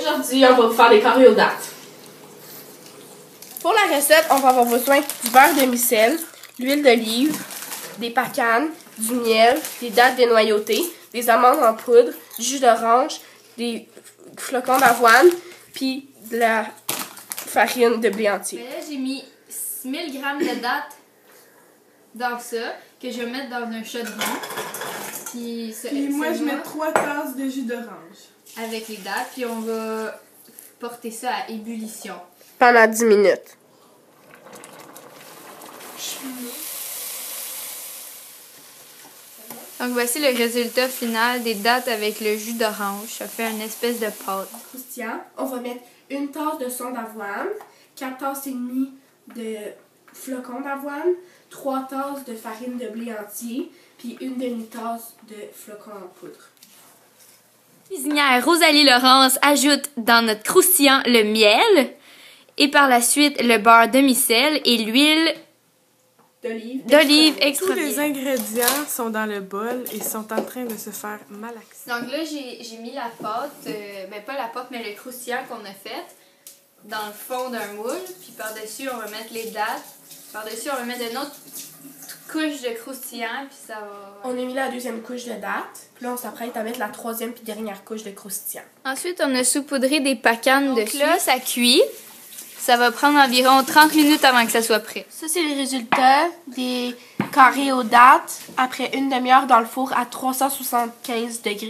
Aujourd'hui, on va vous faire des carrés aux dattes. Pour la recette, on va avoir besoin du beurre demi-sel, l'huile d'olive, des pacanes, du miel, des dattes dénoyautées, des amandes en poudre, du jus d'orange, des flocons d'avoine, puis de la farine de blé entier. Mais là, j'ai mis 1000 g de dattes dans ça, que je vais mettre dans un chaudron. Puis moi, je mets 3 tasses de jus d'orange. Avec les dattes, puis on va porter ça à ébullition. Pendant 10 minutes. Donc voici le résultat final des dattes avec le jus d'orange. Ça fait une espèce de pâte. Croustillant, on va mettre une tasse de son d'avoine, 4 tasses et demie de flocons d'avoine, 3 tasses de farine de blé entier, puis une demi-tasse de flocons en poudre. Cuisinière Rosalie Laurence ajoute dans notre croustillant le miel et par la suite le beurre demi-sel et l'huile d'olive extra. Tous les ingrédients sont dans le bol et sont en train de se faire malaxer. Donc là, j'ai mis la pâte, ben pas la pâte, mais le croustillant qu'on a fait dans le fond d'un moule. Puis par-dessus, on va mettre les dattes. Par-dessus, on va mettre une autre couche de croustillant. Puis ça va... On a mis la deuxième couche de dattes. Puis là, on s'apprête à mettre la troisième puis dernière couche de croustillant. Ensuite, on a saupoudré des pacanes dessus. Donc là, ça cuit. Ça va prendre environ 30 minutes avant que ça soit prêt. Ça, c'est le résultat des carrés aux dattes après une demi-heure dans le four à 375 degrés.